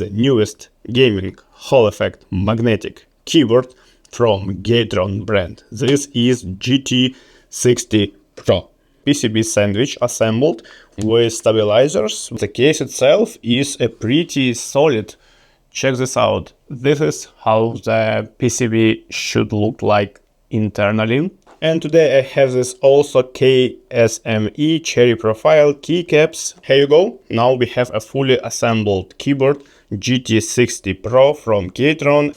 the newest gaming Hall effect magnetic keyboard from Gateron brand. This is GT60 Pro. PCB sandwich assembled with stabilizers. The case itself is a pretty solid. Check this out. This is how the PCB should look like internally. And today I have this also KSME cherry profile keycaps. Here you go. Now we have a fully assembled keyboard GT60 Pro from Gateron.